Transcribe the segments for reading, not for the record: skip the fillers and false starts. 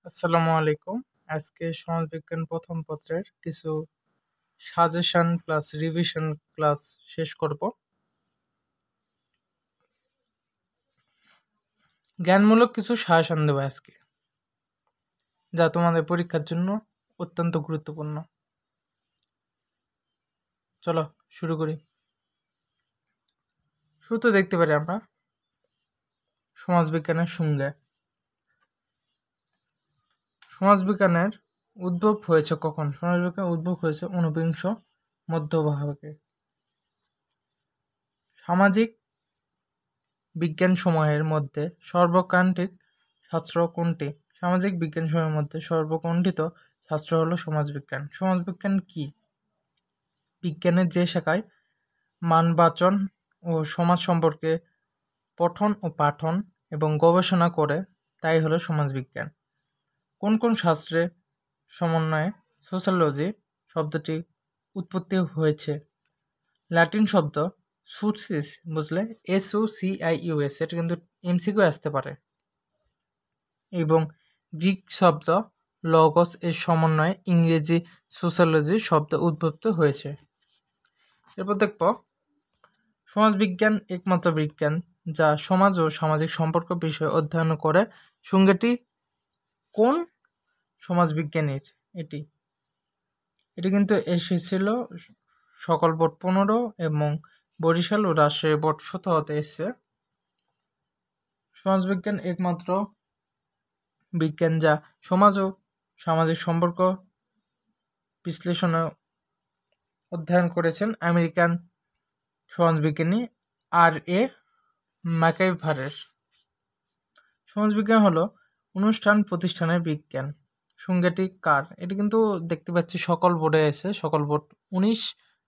আসসালামু আলাইকুম। আজকে সমাজবিজ্ঞান প্রথম পত্রের কিছু সাজেশন প্লাস রিভিশন ক্লাস শেষ করব। জ্ঞানমূলক কিছু সাজেশন দেবো আজকে, যা তোমাদের পরীক্ষার জন্য অত্যন্ত গুরুত্বপূর্ণ। চলো শুরু করি। শুরুতে দেখতে পারি আমরা সমাজবিজ্ঞানের সংজ্ঞা। সমাজবিজ্ঞানের উদ্ভব হয়েছে কখন? সমাজবিজ্ঞানের উদ্ভব হয়েছে ঊনবিংশ মধ্যভাগে। সামাজিক বিজ্ঞানসমূহের মধ্যে সর্বকান্তিক শাস্ত্র কোনটি? সামাজিক বিজ্ঞানসমূহের মধ্যে সর্বকণ্ঠিত শাস্ত্র হলো সমাজবিজ্ঞান। সমাজবিজ্ঞান কি? বিজ্ঞানের যে শাখায় মানবাচন ও সমাজ সম্পর্কে পঠন ও পাঠন এবং গবেষণা করে তাই হলো সমাজবিজ্ঞান। কোন কোন শাস্ত্রের সমন্বয়ে সোশ্যালজি শব্দটি উৎপত্তি হয়েছে? ল্যাটিন শব্দ সুসিস, বুঝলে, SUCIUS, এটা কিন্তু এমসিকিউ আসতে পারে, এবং গ্রিক শব্দ লগস এর সমন্বয়ে ইংরেজি সোশ্যালজি শব্দ উদ্ভূত হয়েছে। এরপর দেখব সমাজবিজ্ঞান একমাত্র বিজ্ঞান যা সমাজ ও সামাজিক সম্পর্ক বিষয়ে অধ্যয়ন করে। সংজ্ঞাটি কোন সমাজবিজ্ঞানীর? এটি কিন্তু এসেছিল সকল বোর্ড 15 এবং বরিশাল ও রাজশাহী বোর্ড 17 এসছে। সমাজবিজ্ঞান একমাত্র বিজ্ঞান যা সমাজ ও সামাজিক সম্পর্ক বিশ্লেষণে অধ্যয়ন করেছেন আমেরিকান সমাজবিজ্ঞানী R.A. ম্যাকইভারের। সমাজবিজ্ঞান হলো অনুষ্ঠান প্রতিষ্ঠানের বিজ্ঞান। সংজ্ঞাটি কার? এটি কিন্তু দেখতে পাচ্ছি সকল বোর্ডে আছে। সকল board 19,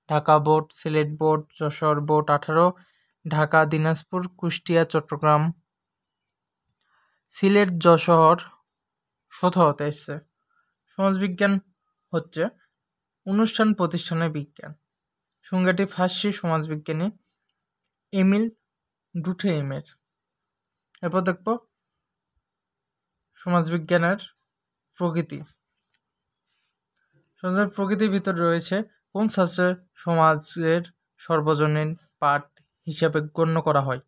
Dhaka board, Sylhet board, Jessore board 18, Dhaka, Dinajpur, Kushtia, Chittagong, Sylhet, Jessore 17 এসছে। সমাজবিজ্ঞান হচ্ছে অনুষ্ঠান প্রতিষ্ঠানের বিজ্ঞান। সংজ্ঞাটি ফার্সি সমাজবিজ্ঞানী এমিল ডুঠেইমের। এরপর দেখব সমাজবিজ্ঞানের প্রকৃতি। সমাজের প্রকৃতির ভিতরে রয়েছে কোন শাস্ত্রে সমাজের সর্বজনীন পাঠ হিসাবে গণ্য করা হয়?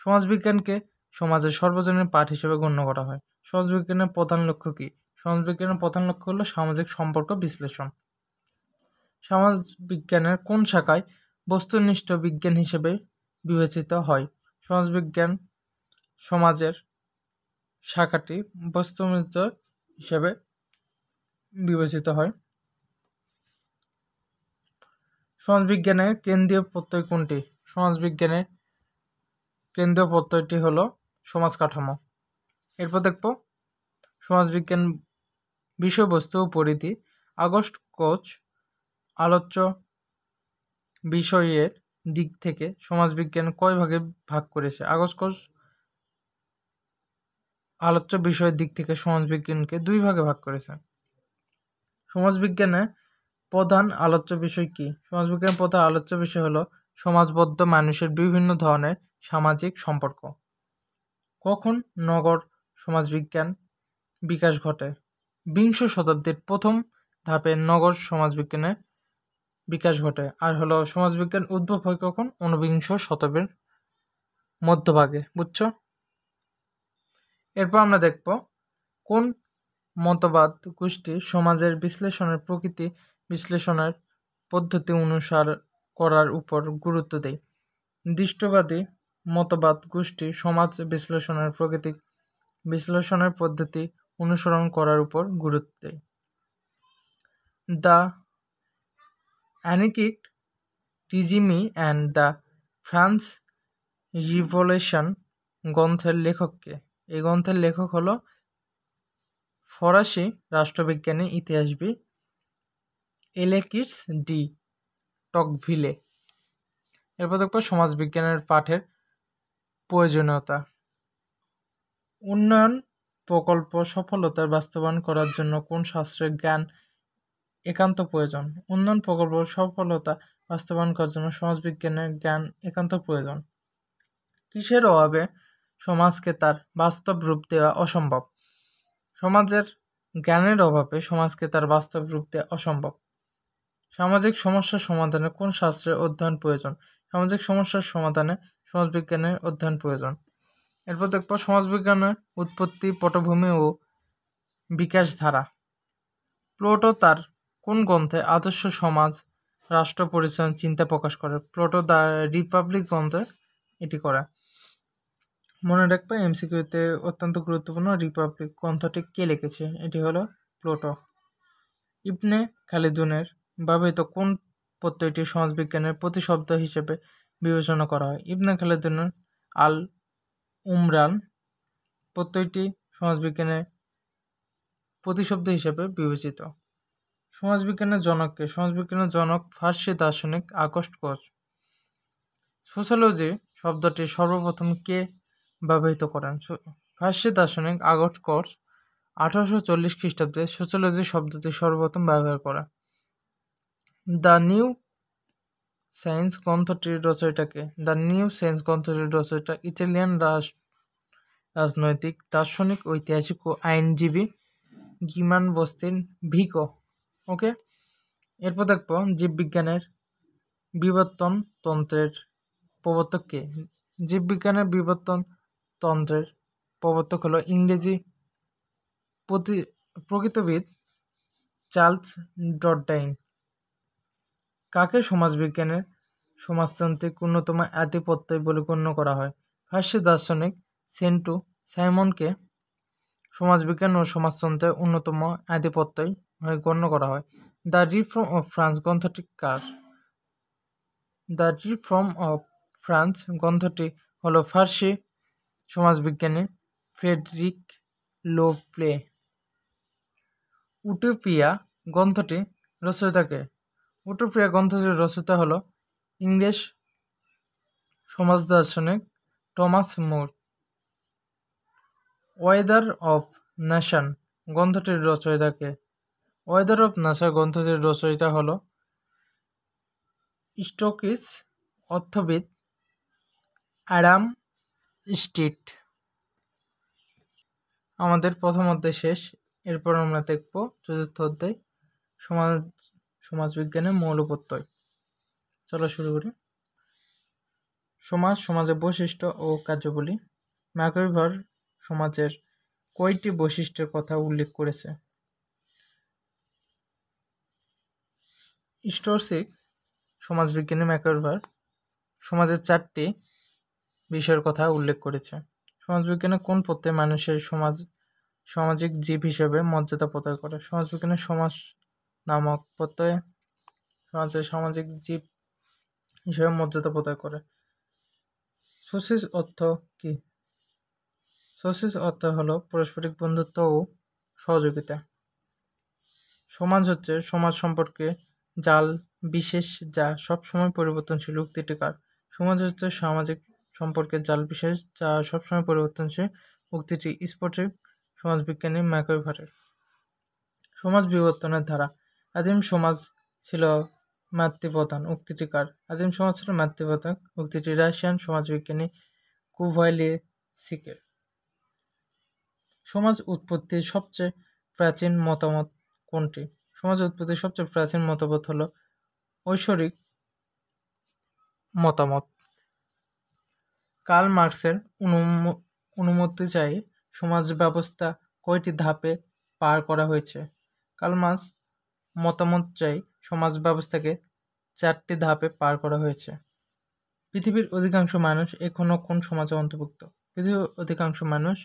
সমাজবিজ্ঞানকে সমাজের সর্বজনীন পাঠ হিসেবে গণ্য করা হয়। সমাজবিজ্ঞানের প্রধান লক্ষ্য কি? সমাজবিজ্ঞানের প্রধান লক্ষ্য হলো সামাজিক সম্পর্ক বিশ্লেষণ। সমাজবিজ্ঞানের কোন শাখায় বস্তুনিষ্ঠ বিজ্ঞান হিসেবে বিবেচিত হয়? সমাজবিজ্ঞান সমাজের শাখাটি বস্তুনিষ্ঠ হিসেবে বিবেচিত হয়। সমাজবিজ্ঞানের কেন্দ্রীয় প্রত্যয় কোনটি? সমাজবিজ্ঞানের কেন্দ্রীয় প্রত্যয়টি হলো সমাজ কাঠামো। এরপর দেখব সমাজবিজ্ঞান বিষয়বস্তু ও পরিধি। আগস্ট কোচ আলোচ্য বিষয়ের দিক থেকে সমাজবিজ্ঞান কয় ভাগে ভাগ করেছে? আগস্ট কোচ আলোচ্য বিষয়ের দিক থেকে সমাজবিজ্ঞানকে 2 ভাগে ভাগ করেছে। সমাজবিজ্ঞানের প্রধান আলোচ্য বিষয় কি? সমাজবিজ্ঞানের প্রধান আলোচ্য বিষয় হলো সমাজবদ্ধ মানুষের বিভিন্ন ধরনের সামাজিক সম্পর্ক। কখন নগর সমাজবিজ্ঞান বিকাশ ঘটে? বিংশ শতাব্দীর প্রথম ধাপে নগর সমাজবিজ্ঞানের বিকাশ ঘটে। আর হলো সমাজবিজ্ঞান উদ্ভব হয় কখন? ঊনবিংশ শতাব্দীর মধ্যভাগে। বুঝছো? এরপর আমরা দেখব কোন মতবাদ গোষ্ঠী সমাজের বিশ্লেষণের প্রকৃতি বিশ্লেষণের পদ্ধতি অনুসার করার উপর গুরুত্ব দেয়? দৃষ্টবাদী মতবাদ গোষ্ঠী সমাজ বিশ্লেষণের প্রকৃতি বিশ্লেষণের পদ্ধতি অনুসরণ করার উপর গুরুত্ব দেয়। দ্য অ্যানিকিটিজিমি অ্যান্ড দ্য ফ্রান্স রিভলিউশন গ্রন্থের লেখককে? এই গ্রন্থের লেখক হলো ফরাসি রাষ্ট্রবিজ্ঞানী ইতিহাসবিদ এলেকিস ডি টকভিলে। এরপর দেখব সমাজবিজ্ঞানের পাঠের প্রয়োজনীয়তা। উন্নয়ন প্রকল্প সফলতার বাস্তবায়ন করার জন্য কোন শাস্ত্রের জ্ঞান একান্ত প্রয়োজন? উন্নয়ন প্রকল্প সফলতা বাস্তবায়ন করার জন্য সমাজবিজ্ঞানের জ্ঞান একান্ত প্রয়োজন। কিসের অভাবে সমাজকে তার বাস্তব রূপ দেওয়া অসম্ভব? সমাজের জ্ঞানের অভাবে সমাজকে তার বাস্তব রূপ দেওয়া অসম্ভব। সামাজিক সমস্যার সমাধানে কোন শাস্ত্রের অধ্যয়ন প্রয়োজন? সামাজিক সমস্যার সমাধানে সমাজবিজ্ঞানের অধ্যয়ন প্রয়োজন। এরপর দেখব সমাজবিজ্ঞানের উৎপত্তি, পটভূমি ও বিকাশ ধারা। প্লেটো তার কোন গ্রন্থে আদর্শ সমাজ রাষ্ট্র পরিচালনার চিন্তা প্রকাশ করে? প্লেটো দ্য রিপাবলিক গ্রন্থে এটি করে। মনে রাখবে এমসিকিউতে অত্যন্ত গুরুত্বপূর্ণ, রিপাবলিক গ্রন্থটি কে লিখেছে? এটি হলো প্লেটো। ইবনে খালদুনের ব্যবহৃত কোন প্রত্যয়টি সমাজবিজ্ঞানের প্রতিশব্দ হিসেবে বিবেচনা করা হয়? ইবনে খালদুনের আল উমরান প্রত্যয়টি সমাজবিজ্ঞানের প্রতিশব্দ হিসেবে বিবেচিত। সমাজবিজ্ঞানের জনককে? সমাজবিজ্ঞানের জনক ফার্সি দার্শনিক আগস্ট কোচ। সোশ্যালজি শব্দটি সর্বপ্রথম কে ব্যবহৃত করেন? ফার্সি দার্শনিক আগস্ট কোচ 1840 খ্রিস্টাব্দে সোশ্যালজি শব্দটি সর্বপ্রথম ব্যবহার করে। দ্য নিউ সায়েন্স গ্রন্থটির রচয়িতাকে? দ্য নিউ সায়েন্স গ্রন্থটির রচয়িতা ইটালিয়ান রাজনৈতিক দার্শনিক, ঐতিহাসিক ও আইনজীবী গিমান বস্তিন ভিকো। ওকে, এরপর দেখব জীববিজ্ঞানের বিবর্তন তন্ত্রের প্রবর্তক কে? জীববিজ্ঞানের বিবর্তন তন্ত্রের প্রবর্তক হলো ইংরেজি প্রকৃতবিদ চার্লস ডরডাইন। কাকে সমাজবিজ্ঞানের সমাজতান্ত্রিক অন্যতম আধিপত্যই বলে গণ্য করা হয়? ফার্সি দার্শনিক সেন্টু সাইমনকে সমাজবিজ্ঞান ও সমাজতন্ত্রের অন্যতম আধিপত্যই গণ্য করা হয়। দ্য রিফর্ম অফ ফ্রান্স গ্রন্থটি কার? দ্য রিফর্ম অফ ফ্রান্স গ্রন্থটি হলো ফার্সি সমাজবিজ্ঞানী ফ্রেডরিক লোপ্লে। উটোপিয়া গ্রন্থটি রচয়িতাকে? উটোপিয়া গ্রন্থটির রচয়িতা হলো ইংরেজ সমাজ দার্শনিক টমাস মোর। ওয়েদার অফ নেশন গ্রন্থটির রচয়িতাকে? ওয়েদার অফ নেশন গ্রন্থটির রচয়িতা হলো স্টকিস অর্থবিদ অ্যাডাম স্মিথ। আমাদের প্রথম অধ্যায় শেষ। এরপর আমরা দেখব চতুর্থ অধ্যায় সমাজবিজ্ঞানের মৌল প্রত্যয়। চলো শুরু করি। সমাজের বৈশিষ্ট্য ও কার্যাবলী। ম্যাকইভার সমাজের কয়টি বৈশিষ্ট্যের কথা উল্লেখ করেছে? স্টোরসিক সমাজবিজ্ঞানী ম্যাকইভার সমাজের 4টি বিষয়ের কথা উল্লেখ করেছে। সমাজবিজ্ঞানের কোন প্রত্যয় মানুষের সামাজিক জীব হিসেবে মর্যাদা প্রদান করে? সমাজবিজ্ঞানের সমাজ নামক প্রত্যয় সমাজের সামাজিক জীব হিসেবে মর্যাদা প্রদান করে। সোসিস অর্থ কি? সোসিস অর্থ হলো পারস্পরিক বন্ধুত্ব ও সহযোগিতা। সমাজ হচ্ছে সমাজ সম্পর্কে জাল বিশেষ যা সবসময় পরিবর্তনশীল। উক্তিটি কার? সমাজ হচ্ছে সামাজিক সম্পর্কের জাল বিশেষ যা সবসময় পরিবর্তনশীল। উক্তিটি স্ফটিক সমাজবিজ্ঞানী ম্যাকইভারের। সমাজ বিবর্তনের ধারা। আদিম সমাজ ছিল মাতৃপ্রধান। উক্তিটি কার? আদিম সমাজ ছিল মাতৃপ্রধান। উক্তিটি রাশিয়ান সমাজবিজ্ঞানী কুভাইলেসিকের। সমাজ উৎপত্তির সবচেয়ে প্রাচীন মতামত কোনটি? সমাজ উৎপত্তির সবচেয়ে প্রাচীন মতবাদ হল ঐশ্বরিক মতামত। কার্ল মার্কসের অনুমতি সমাজ ব্যবস্থা কয়টি ধাপে পার করা হয়েছে? কার্ল মার্কস মতামত সমাজ ব্যবস্থাকে 4টি ধাপে পার করা হয়েছে। পৃথিবীর অধিকাংশ মানুষ এখনো কোন সমাজে অন্তর্ভুক্ত? পৃথিবীর অধিকাংশ মানুষ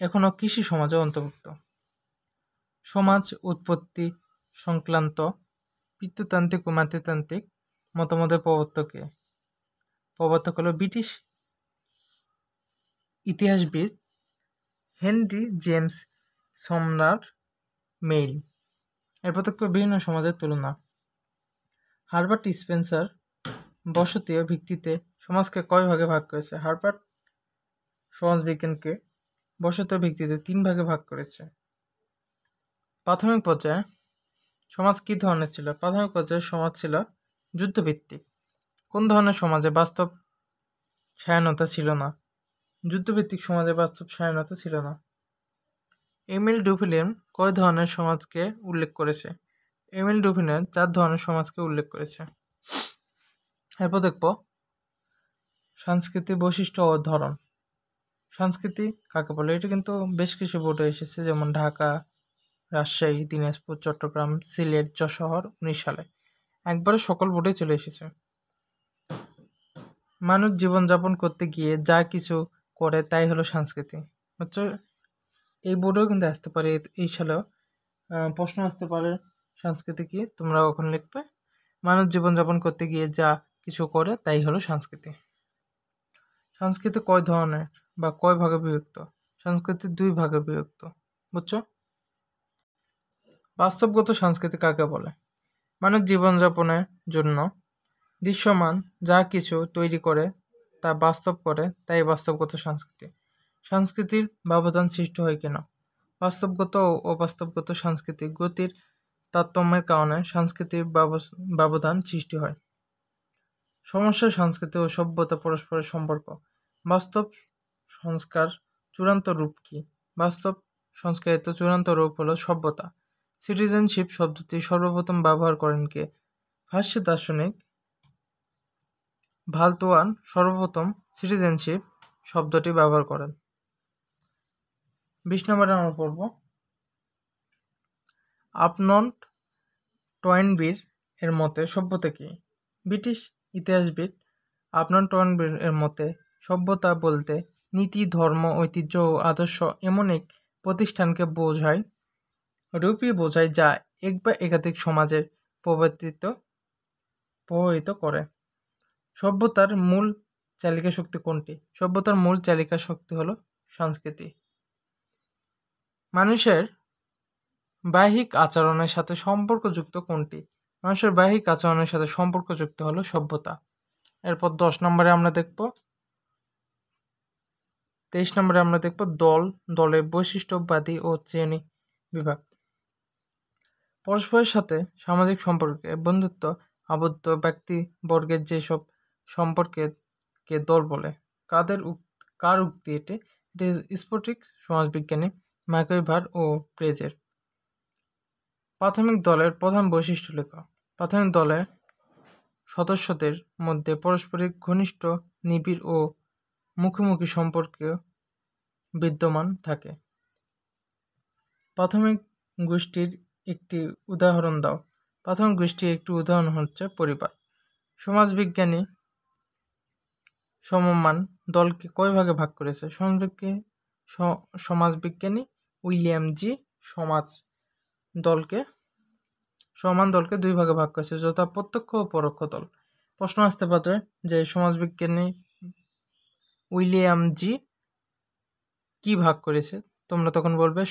এখনো কৃষি সমাজে অন্তর্ভুক্ত। সমাজ উৎপত্তি সংক্রান্ত পিতৃতান্ত্রিক ও মাতৃতান্ত্রিক মতামতের প্রবর্তক হল ব্রিটিশ ইতিহাসবিদ হেনরি জেমস সম্রাট মেইল। এরপর থাকবে বিভিন্ন সমাজের তুলনা। হারবার্ট স্পেন্সার বসতীয় ভিত্তিতে সমাজকে কয় ভাগে ভাগ করেছে? হারবার্ট সমাজবিজ্ঞানকে বসতীয় ভিত্তিতে 3 ভাগে ভাগ করেছে। প্রাথমিক পর্যায়ে সমাজ কি ধরনের ছিল? প্রাথমিক পর্যায়ে সমাজ ছিল যুদ্ধভিত্তিক। কোন ধরনের সমাজে বাস্তব স্বাধীনতা ছিল না? যুদ্ধভিত্তিক সমাজে বাস্তব স্বাধীনতা ছিল না। এমিল ডুভিলিন কয় ধরনের সমাজকে উল্লেখ করেছে? এমিল ডুভিলিন 4 ধরনের সমাজকে উল্লেখ করেছে। এরপর দেখব সাংস্কৃতিক বৈশিষ্ট্য ও ধরন। সংস্কৃতি কাকে বলে? এটা কিন্তু বেশ কিছু বোর্ডে এসেছে, যেমন ঢাকা, রাজশাহী, দিনাজপুর, চট্টগ্রাম, সিলেট, যশোর 19 সালে। একবারে সকল বোর্ডে চলে এসেছে। মানুষ জীবনযাপন করতে গিয়ে যা কিছু করে তাই হলো সংস্কৃতি। হচ্ছে এই বোর্ডেও কিন্তু আসতে পারে, এই সালেও প্রশ্ন আসতে পারে সংস্কৃতি কি, তোমরা ওখানে লিখবে। মানুষ জীবনযাপন করতে গিয়ে যা কিছু করে তাই হলো সংস্কৃতি। সংস্কৃতি কয় ধরনের বা কয় ভাগে বিভক্ত? সংস্কৃতি 2 ভাগে বিভক্ত, বুঝছো? বাস্তবগত সংস্কৃতি কাকে বলে? মানুষ জীবনযাপনের জন্য দৃশ্যমান যা কিছু তৈরি করে তা বাস্তব করে তাই বাস্তবগত সংস্কৃতি। সংস্কৃতির ব্যবধান সৃষ্টি হয় কেন? বাস্তবগত ও অবাস্তবগত সাংস্কৃতিক গতির তারতম্যের কারণে সাংস্কৃতিক ব্যবধান সৃষ্টি হয়। সমস্যা সংস্কৃতি ও সভ্যতা পরস্পরের সম্পর্ক। বাস্তব সংস্কার চূড়ান্ত রূপ কি? বাস্তব সংস্কারিত চূড়ান্ত রূপ হলো সভ্যতা। সিটিজেনশিপ শব্দটি সর্বপ্রথম ব্যবহার করেন কে? ফার্সি দার্শনিক ভালতুয়ান সর্বপ্রথম সিটিজেনশিপ শব্দটি ব্যবহার করেন। 20 নম্বরে আমরা পড়ব আপনন্ট টয়েনবির এর মতে সভ্যতা কি? ব্রিটিশ ইতিহাসবিদ আপনন্ট টয়েনবির এর মতে সভ্যতা বলতে নীতি, ধর্ম, ঐতিহ্য ও আদর্শ এমন এক প্রতিষ্ঠানকে রূপই বোঝায় যা এক বা একাধিক সমাজের প্রভাবিত করে। সভ্যতার মূল চালিকা শক্তি কোনটি? সভ্যতার মূল চালিকা শক্তি হলো সংস্কৃতি। মানুষের বাহ্যিক আচরণের সাথে সম্পর্কযুক্ত কোনটি? মানুষের বাহ্যিক আচরণের সাথে সম্পর্কযুক্ত হলো সভ্যতা। এরপর 10 নম্বরে আমরা দেখব 23 নম্বরে আমরা দেখব দলের বৈশিষ্ট্যবাদী ও শ্রেণী বিভাগ। পরস্পরের সাথে সামাজিক সম্পর্কে বন্ধুত্ব আবদ্ধ ব্যক্তিবর্গের যেসব সম্পর্কে দল বলে। কার উক্তি এটি? এটি স্ফটিক সমাজবিজ্ঞানী ম্যাকইভার ও প্রেজের। প্রাথমিক দলের প্রধান বৈশিষ্ট্য লেখা। প্রাথমিক দলের সদস্যদের মধ্যে পারস্পরিক ঘনিষ্ঠ, নিবিড় ও মুখোমুখি সম্পর্ক বিদ্যমান থাকে। প্রাথমিক গোষ্ঠীর একটি উদাহরণ দাও। প্রাথমিক গোষ্ঠীর একটি উদাহরণ হচ্ছে পরিবার। সমাজবিজ্ঞানী সমমান দলকে কয় ভাগে ভাগ করেছে? সমাজবিজ্ঞানী উইলিয়াম জি সমান দলকে 2 ভাগে ভাগ করেছে, যথা প্রত্যক্ষ ও পরোক্ষ দল। প্রশ্ন আসতে পারে যে সমাজবিজ্ঞানী উইলিয়াম জি কি ভাগ করেছে? তোমরা তখন বলবে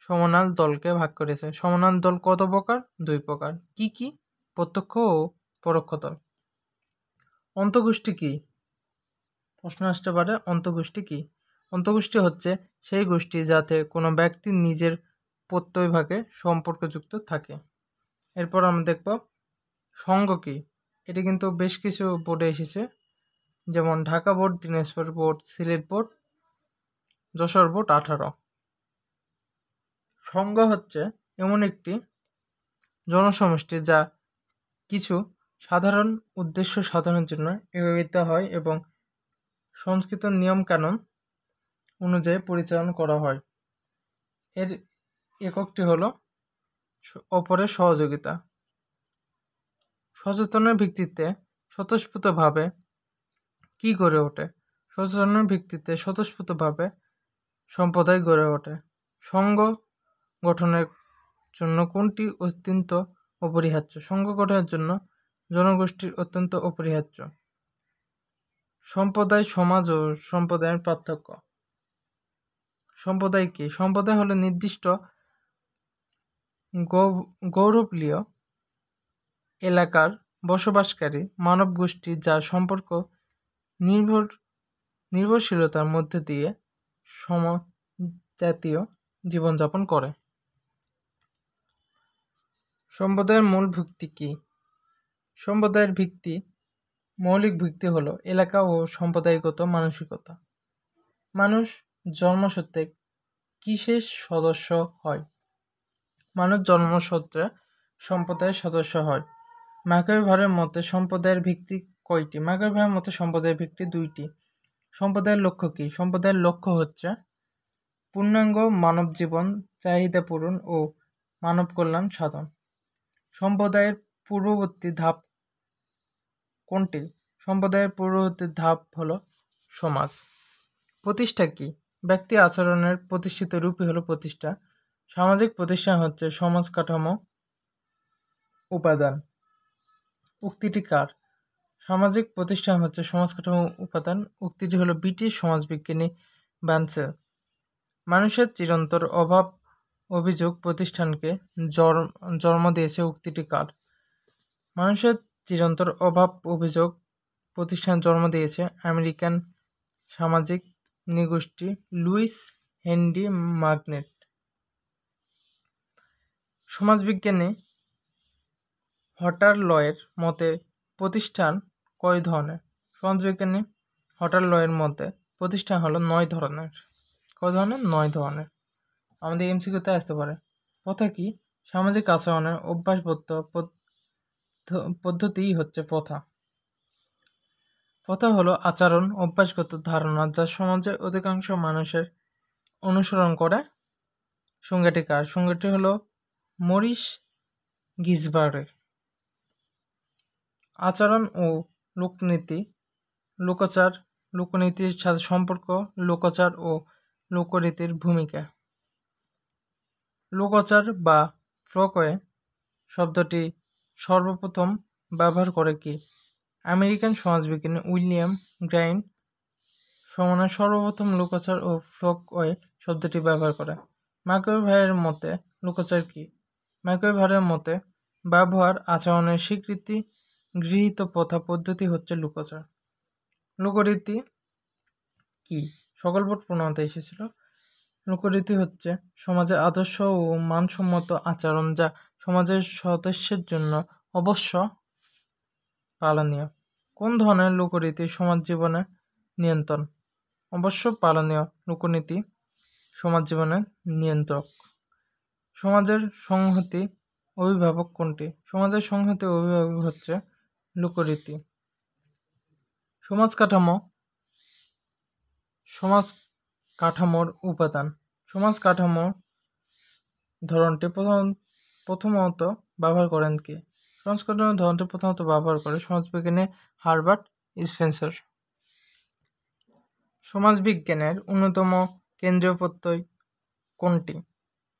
সমনাল দলকে ভাগ করেছে। সমনাল দল কত প্রকার? 2 প্রকার। কি কি? প্রত্যক্ষ ও পরোক্ষ দল। অন্তঃগোষ্ঠী কি? প্রশ্ন আসতে পারে অন্তঃগোষ্ঠী কি? অন্তঃগোষ্ঠী হচ্ছে সেই গোষ্ঠী যাতে কোনো ব্যক্তি নিজের প্রত্যয়ভাগে সম্পর্কযুক্ত থাকে। এরপর আমরা দেখব সংঘ কি? এটি কিন্তু বেশ কিছু বোর্ডে এসেছে, যেমন Dhaka board, Dinajpur board, Sylhet board, Jessore board 18। সংঘ হচ্ছে এমন একটি জনসমষ্টি যা কিছু সাধারণ উদ্দেশ্য সাধনের জন্য একত্রিত হয় এবং সংস্কৃত নিয়মকানুন অনুযায়ী পরিচালনা করা হয়। এর এককটি হলো অপরের সহযোগিতা। সচেতনের ভিত্তিতে স্বতঃস্ফূর্তভাবে কি গড়ে ওঠে? সচেতনের ভিত্তিতে স্বতঃস্ফূর্তভাবে সম্প্রদায় গড়ে ওঠে। সংঘ গঠনের জন্য কোনটি অত্যন্ত অপরিহার্য? সংঘ গঠনের জন্য জনগোষ্ঠীর অত্যন্ত অপরিহার্য। সম্প্রদায়, সমাজ ও সম্প্রদায়ের পার্থক্য। সম্প্রদায় কি? সম্প্রদায় হলো নির্দিষ্ট গৌরবলীয় এলাকার বসবাসকারী মানব গোষ্ঠী যার সম্পর্ক নির্ভরশীলতার মধ্যে দিয়ে সমজাতীয় জীবনযাপন করে। সম্প্রদায়ের মূল ভিত্তি কি? সম্প্রদায়ের মৌলিক ভিত্তি হলো এলাকা ও সম্প্রদায়গত মানসিকতা। মানুষ জন্মসূত্রে কিসের সদস্য হয়? মানুষ জন্মসূত্রে সম্প্রদায়ের সদস্য হয়। ম্যাকইভারের মতে সম্প্রদায়ের ভিত্তি কয়টি? ম্যাকইভারের মতে সম্প্রদায়ের ভিত্তি 2টি। সম্প্রদায়ের লক্ষ্য কি? সম্প্রদায়ের লক্ষ্য হচ্ছে পূর্ণাঙ্গ মানব জীবন চাহিদা পূরণ ও মানব কল্যাণ সাধন। সম্প্রদায়ের পূর্ববর্তী ধাপ কোনটি? সম্প্রদায়ের পূর্ববর্তী ধাপ হলো সমাজ। প্রতিষ্ঠা কি? ব্যক্তি আচরণের প্রতিষ্ঠিত রূপই হলো প্রতিষ্ঠা। সামাজিক প্রতিষ্ঠান হচ্ছে সমাজ কাঠামো উপাদান। উক্তিটি কার? সামাজিক প্রতিষ্ঠান হচ্ছে সমাজ কাঠামো উপাদান। উক্তিটি হলো ব্রিটিশ সমাজবিজ্ঞানী ব্যান্সেল। মানুষের চিরন্তর অভাব অভিযোগ প্রতিষ্ঠানকে জন্ম দিয়েছে। উক্তিটি কার? মানুষের চিরন্তর অভাব অভিযোগ প্রতিষ্ঠান জন্ম দিয়েছে আমেরিকান সামাজিক নৃগোষ্ঠী লুইস হেনরি ম্যাগনেট। সমাজবিজ্ঞানী হটারলয়ের মতে প্রতিষ্ঠান কয় ধরনের? সমাজবিজ্ঞানী হটারলয়ের মতে প্রতিষ্ঠান হলো 9 ধরনের। কয় ধরনের? 9 ধরনের। আমাদের এমসিকিউতে আসতে পারে। প্রথা কি? সামাজিক আচরণের অভ্যাসবদ্ধ পদ্ধতিই হচ্ছে প্রথা। প্রথা হলো আচরণ অভ্যাসগত ধারণা যা সমাজের অধিকাংশ মানুষের অনুসরণ করে। সংজ্ঞাটি কার? সংজ্ঞাটি হলো মরিস গিজবার্গের। আচরণ ও লোকনীতি লোকাচার লোকনীতির সাথে সম্পর্ক, লোকাচার ও লোকরীতির ভূমিকা। লোকাচার বা ফ্লোকওয়ে শব্দটি সর্বপ্রথম ব্যবহার করে কি? আমেরিকান সমাজবিজ্ঞানী উইলিয়াম গ্রাইন্ড সর্বপ্রথম লোকাচার ও ফ্লোকওয়ে শব্দটি ব্যবহার করে। ম্যাকইভারের মতে লোকাচার কি? ম্যাকইভারের মতে ব্যবহার আচরণের স্বীকৃতি গৃহীত প্রথা পদ্ধতি হচ্ছে লোকাচার। লোকরীতি কি? সকল বোর্ড প্রণয়তে এসেছিল। লোকরীতি হচ্ছে সমাজের আদর্শ ও মানসম্মত আচরণ যা সমাজের সদস্যের জন্য অবশ্য পালনীয়। কোন ধরনের লোকরীতি সমাজ জীবনে নিয়ন্ত্রণ? অবশ্য পালনীয় লোকনীতি সমাজ জীবনের নিয়ন্ত্রক। সমাজের সংহতি অভিভাবক কোনটি? সমাজের সংহতি অভিভাবক হচ্ছে লোকরীতি। সমাজ কাঠামোর উপাদান। সমাজ কাঠামোর ধরনটি প্রথমত ব্যবহার করেন কে? সমাজ কাঠামোর ধরনটি প্রথমত ব্যবহার করে সমাজবিজ্ঞানী হারবার্ট স্পেন্সার। সমাজবিজ্ঞানের অন্যতম কেন্দ্রীয় প্রত্যয় কোনটি?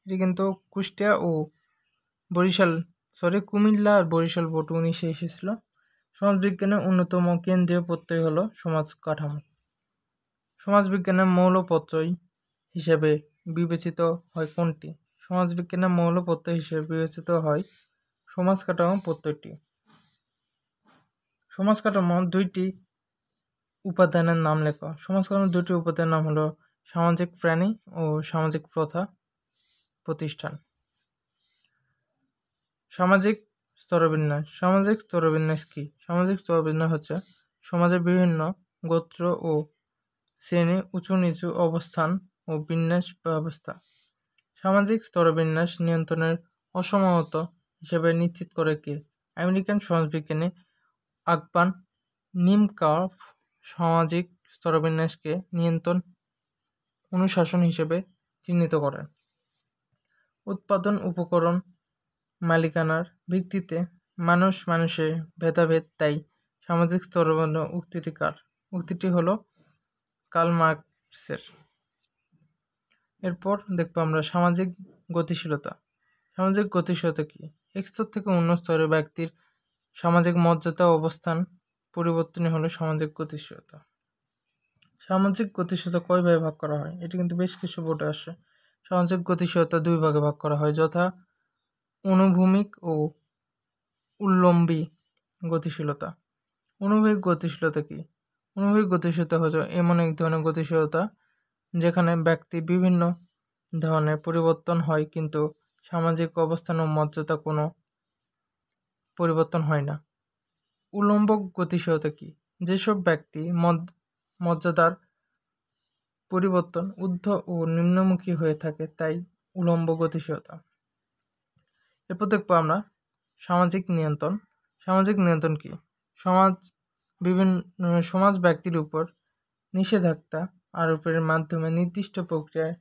এটি কিন্তু কুমিল্লা আর বরিশাল বোর্ড 19-এ এসেছিল। সমাজবিজ্ঞানের অন্যতম কেন্দ্রীয় প্রত্যয় হলো সমাজ কাঠামো। সমাজবিজ্ঞানের মৌল প্রত্যয় হিসেবে বিবেচিত হয় কোনটি? সমাজবিজ্ঞানের মৌল প্রত্যয় হিসেবে বিবেচিত হয় সমাজ কাঠামো প্রত্যয়টি। সমাজ কাঠামোর 2টি উপাদানের নাম লেখো। সমাজ কাঠামোর 2টি উপাদানের নাম হলো সামাজিক প্রাণী ও সামাজিক প্রথা প্রতিষ্ঠান। সামাজিক স্তরবিন্যাস। সামাজিক স্তরবিন্যাস কি? সামাজিক স্তরবিন্যাস হচ্ছে সমাজের বিভিন্ন গোত্র ও শ্রেণী উঁচু নিচু অবস্থান ও বিন্যাস ব্যবস্থা। সামাজিক স্তরবিন্যাস নিয়ন্ত্রণের অসমতা হিসেবে নিশ্চিত করে কে? আমেরিকান সমাজবিজ্ঞানী আকবান নিমকার্ফ সামাজিক স্তরবিন্যাসকে নিয়ন্ত্রণ অনুশাসন হিসেবে চিহ্নিত করেন। উৎপাদন উপকরণ মালিকানার ভিত্তিতে মানুষে ভেদাভেদ তাই সামাজিক স্তরবিন্যাস উক্তিটি কার? উক্তিটি হলো কার্ল মার্কসের। এরপর দেখবো আমরা সামাজিক গতিশীলতা। সামাজিক গতিশীলতা কি? এক স্তর থেকে অন্য স্তরে ব্যক্তির সামাজিক মর্যাদা অবস্থান পরিবর্তনই হলো সামাজিক গতিশীলতা। সামাজিক গতিশীলতা কয় ভাগে ভাগ করা হয়? এটি কিন্তু বেশ কিছু বোর্ডে আসে। সামাজিক গতিশীলতা 2 ভাগে ভাগ করা হয়, যথা অনুভূমিক ও উল্লম্বী গতিশীলতা। অনুভূমিক গতিশীলতা কি? অনুভূমিক গতিশীলতা হচ্ছে এমন এক ধরনের গতিশীলতা যেখানে ব্যক্তি বিভিন্ন ধরনের পরিবর্তন হয় কিন্তু সামাজিক অবস্থান ও মর্যাদা কোনো পরিবর্তন হয় না। উল্লম্ব গতিশীলতা কি? যেসব ব্যক্তি মর্যাদার পরিবর্তন ঊর্ধ্ব ও নিম্নমুখী হয়ে থাকে, তাই উলম্ব গতিশীলতা। এরপর দেখবো আমরা সামাজিক নিয়ন্ত্রণ। সামাজিক নিয়ন্ত্রণ কি? সমাজ ব্যক্তির উপর নিষেধাজ্ঞা আরোপের মাধ্যমে নির্দিষ্ট প্রক্রিয়ায়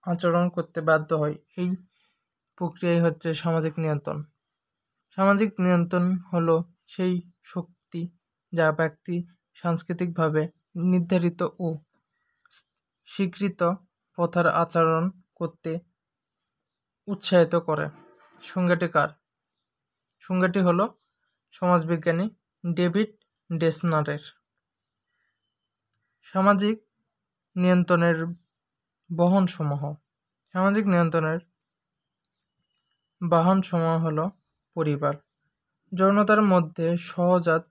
আচরণ করতে বাধ্য হয়। এই প্রক্রিয়াই হচ্ছে সামাজিক নিয়ন্ত্রণ। সামাজিক নিয়ন্ত্রণ হলো সেই শক্তি যা ব্যক্তি সাংস্কৃতিকভাবে নির্ধারিত ও স্বীকৃত প্রথার আচরণ করতে উৎসাহিত করে। সংজ্ঞাটি কার? সংজ্ঞাটি হলো সমাজবিজ্ঞানী ডেভিড ডেসনারের। সামাজিক নিয়ন্ত্রণের বাহনসমূহ। সামাজিক নিয়ন্ত্রণের বাহনসমূহ হলো পরিবার। যৌনতার মধ্যে সহজাত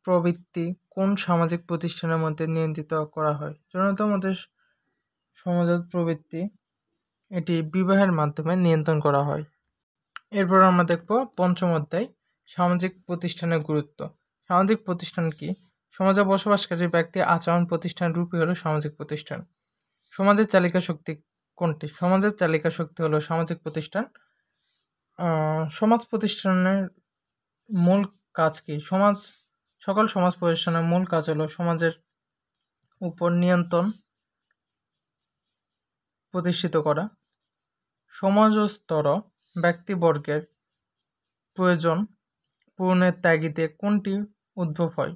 প্রবৃত্তি কোন সামাজিক প্রতিষ্ঠানের মধ্যে নিয়ন্ত্রিত করা হয়? যৌনতার মধ্যে সহজাত প্রবৃত্তি এটি বিবাহের মাধ্যমে নিয়ন্ত্রণ করা হয়। এরপর আমরা দেখব পঞ্চম অধ্যায়, সামাজিক প্রতিষ্ঠানের গুরুত্ব। সামাজিক প্রতিষ্ঠান কি? সমাজে বসবাসকারী ব্যক্তি আচরণ প্রতিষ্ঠান রূপই হলো সামাজিক প্রতিষ্ঠান। সমাজের চালিকা শক্তি কোনটি? সমাজের চালিকা শক্তি হলো সামাজিক প্রতিষ্ঠান। সমাজ প্রতিষ্ঠানের মূল কাজ কি? সকল সমাজ প্রতিষ্ঠানের মূল কাজ হলো সমাজের উপর নিয়ন্ত্রণ প্রতিষ্ঠিত করা। সমাজস্তর ব্যক্তিবর্গের প্রয়োজন পূরণের তাগিদে কোনটি উদ্ভব হয়?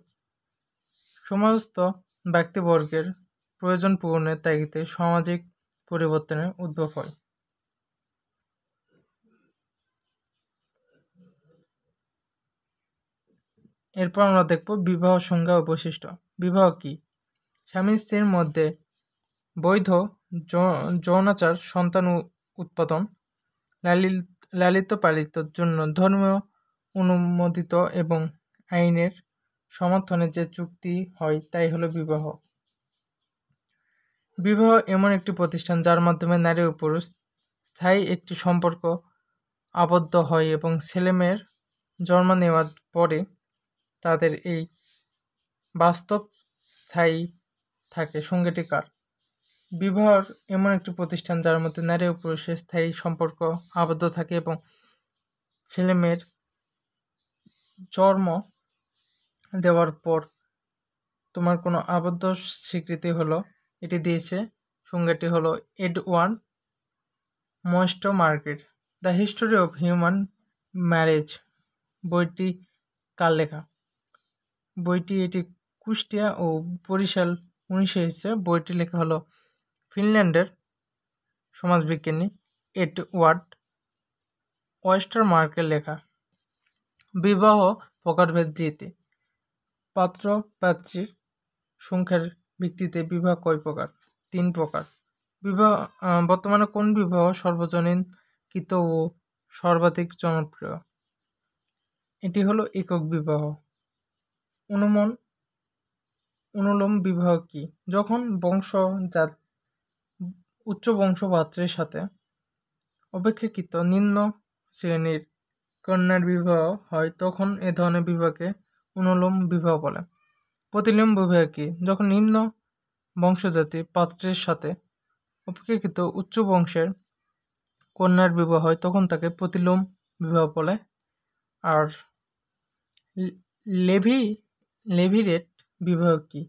সমাজস্থ ব্যক্তিবর্গের প্রয়োজন পূরণের তাগিদে সামাজিক পরিবর্তনের উদ্ভব হয়। এরপর আমরা দেখব বিবাহ সংজ্ঞা ও বৈশিষ্ট্য। বিবাহ কি? স্বামী স্ত্রীর মধ্যে বৈধ যৌনাচার, সন্তান উৎপাদন, লালিত পালিতর জন্য ধর্মীয় অনুমোদিত এবং আইনের সমর্থনে যে চুক্তি হয় তাই হলো বিবাহ। বিবাহ এমন একটি প্রতিষ্ঠান যার মাধ্যমে নারী ও পুরুষ স্থায়ী একটি সম্পর্ক আবদ্ধ হয় এবং ছেলেমেয়ের জন্ম নেওয়ার পরে তাদের এই বাস্তব স্থায়ী থাকে। সংজ্ঞাটি কার? বিবাহ এমন একটি প্রতিষ্ঠান যার মধ্যে নারী ও পুরুষের স্থায়ী সম্পর্ক আবদ্ধ থাকে এবং ছেলেমেয়ের জন্ম দেওয়ার পর তোমার কোনো আবদ্ধ স্বীকৃতি হলো এটি দিয়েছে। সংজ্ঞাটি হলো Edward Westermarck. The history of human marriage বইটি কার লেখা? এটি কুষ্টিয়া ও বরিশাল 1900 এসেছে। বইটি লেখা হলো ফিনল্যান্ডের সমাজবিজ্ঞানী এডওয়ার্ড ওয়েস্টার মার্কের লেখা। বিবাহ প্রকারভেদ রীতি। পাত্র পাত্রীর সংখ্যার ভিত্তিতে বিবাহ কয় প্রকার? 3 প্রকার। বিবাহ বর্তমানে কোন বিবাহ সর্বজনীনকৃত ও সর্বাধিক জনপ্রিয়? এটি হলো একক বিবাহ। অনুলোম বিবাহ কি? যখন উচ্চ বংশপাত্রের সাথে অপেক্ষাকৃত নিম্ন শ্রেণীর কন্যার বিবাহ হয় তখন এ ধরনের বিবাহকে অনুলোম বিবাহ বলে। প্রতিলোম বিবাহ কি? যখন নিম্ন বংশজাতি পাত্রের সাথে অপেক্ষাকৃত উচ্চ বংশের কন্যার বিবাহ হয় তখন তাকে প্রতিলোম বিবাহ বলে। আর লেভিরেট বিবাহ কি?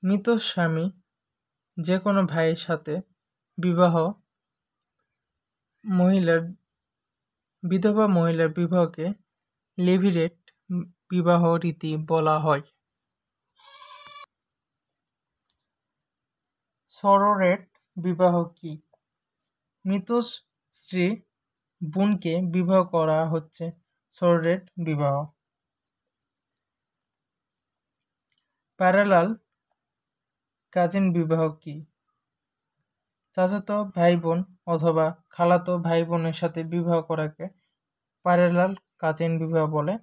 মৃত স্বামী যে কোনো ভাইয়ের সাথে বিধবা মহিলার বিবাহকে লেভিরেট বিবাহ রীতি বলা হয়। সরোরেট বিবাহ কি? মৃত স্ত্রী বোনকে বিবাহ করা হচ্ছে সরোরেট বিবাহ। প্যারালাল কাজিন বিবাহ কি? চাচাতো ভাই বোন অথবা খালাতো ভাই বোনের সাথে বিবাহ করাকে প্যারালাল কাজিন বিবাহ বলে।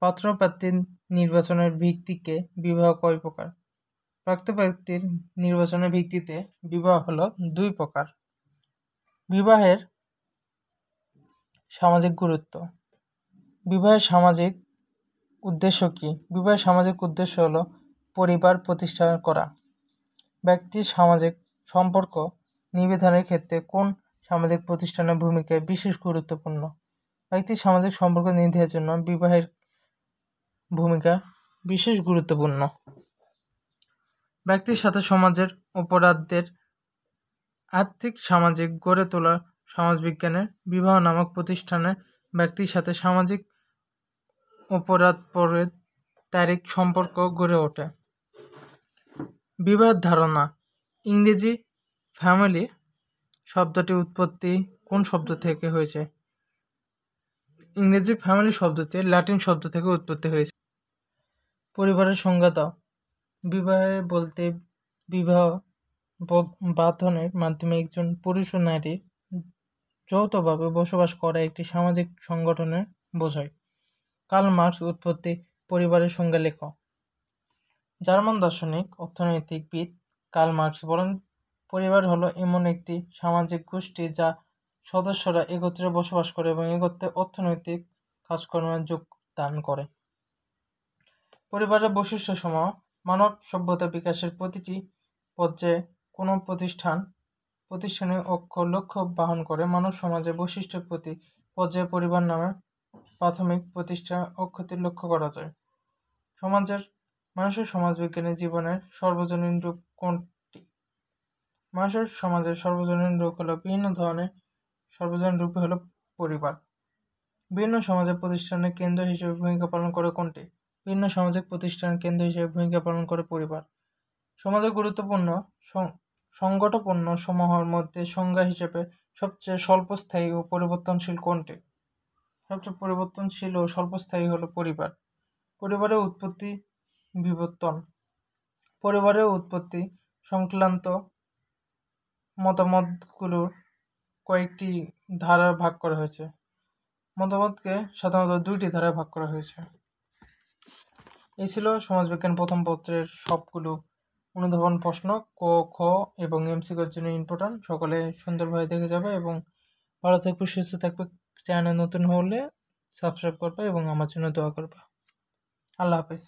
পাত্র প্রার্থীর নির্বাচনের ভিত্তিতে বিবাহ কয় প্রকার? প্রাপ্ত ব্যক্তির নির্বাচনের ভিত্তিতে বিবাহ হলো 2 প্রকার। বিবাহের সামাজিক গুরুত্ব। বিবাহের সামাজিক উদ্দেশ্য কি? বিবাহের সামাজিক উদ্দেশ্য হলো পরিবার প্রতিষ্ঠা করা। ব্যক্তি সামাজিক সম্পর্ক নিবেদনের ক্ষেত্রে কোন সামাজিক প্রতিষ্ঠানের ভূমিকা বিশেষ গুরুত্বপূর্ণ? ব্যক্তির সামাজিক সম্পর্ক নির্ধারণের জন্য বিবাহের ভূমিকা বিশেষ গুরুত্বপূর্ণ। ব্যক্তির সাথে সমাজের অপরাধদের আর্থিক সামাজিক গড়ে তোলা সমাজবিজ্ঞানের বিবাহ নামক প্রতিষ্ঠানে ব্যক্তির সাথে সামাজিক অপরাধ পরের তারিখ সম্পর্ক গড়ে ওঠে। বিবাহের ধারণা। ইংরেজি ফ্যামিলি শব্দটি উৎপত্তি কোন শব্দ থেকে হয়েছে? ইংরেজি ফ্যামিলি শব্দটি ল্যাটিন শব্দ থেকে উৎপত্তি হয়েছে। পরিবারের সংজ্ঞা দাও। বিবাহে বলতে বিবাহ বাঁধনের মাধ্যমে একজন পুরুষ ও নারী যৌথভাবে বসবাস করা একটি সামাজিক সংগঠনের বোঝায়। কার্ল মার্কস উৎপত্তি পরিবারের সংজ্ঞা লেখ। জার্মান দার্শনিক অর্থনৈতিকবিদ কার্ল মার্কস বলেন, পরিবার হলো এমন একটি সামাজিক গোষ্ঠী যা সদস্যরা একত্রে বসবাস করে এবং একত্রে অর্থনৈতিক কাজকর্মে যোগদান করে। পরিবারের বৈশিষ্ট্য সমূহ। মানব সভ্যতা বিকাশের প্রতিটি পর্যায়ে কোনো প্রতিষ্ঠানের লক্ষ্য বহন করে। মানব সমাজের বৈশিষ্ট্যের প্রতি পর্যায়ে পরিবার নামে প্রাথমিক প্রতিষ্ঠা অক্ষরটি লক্ষ্য করা যায়। মানুষের সমাজবিজ্ঞানী জীবনের সর্বজনীন রূপ কোনটি? মানুষের সমাজের সর্বজনীন রূপ হলো বিভিন্ন ধরনের সর্বজনীন রূপে হলো পরিবার। বিভিন্ন সমাজের প্রতিষ্ঠানের কেন্দ্র হিসেবে ভূমিকা পালন করে কোনটি? বিভিন্ন সামাজিক প্রতিষ্ঠানের কেন্দ্র হিসেবে ভূমিকা পালন করে পরিবার। সমাজে গুরুত্বপূর্ণ সংগঠপূর্ণ সমূহের মধ্যে সংজ্ঞা হিসেবে সবচেয়ে স্বল্পস্থায়ী ও পরিবর্তনশীল কোনটি? সবচেয়ে পরিবর্তনশীল ও স্বল্পস্থায়ী হলো পরিবার। পরিবারের উৎপত্তি বিবর্তন। পরিবারের উৎপত্তি সংক্রান্ত মতামতগুলোর কয়েকটি ধারায় ভাগ করা হয়েছে। মতামতকে সাধারণত দুইটি ধারায় ভাগ করা হয়েছে। এই ছিল সমাজবিজ্ঞান প্রথম পত্রের সবগুলো অনুধাবন প্রশ্ন। ক, খ এবং এমসিকিউর জন্য ইম্পর্টেন্ট। সকলে সুন্দরভাবে দেখে যাবে এবং ভালো থাকবে, সুস্থ থাকবে। চ্যানেল নতুন হলে সাবস্ক্রাইব করবে এবং আমার জন্য দোয়া করবে। আল্লাহ হাফেজ।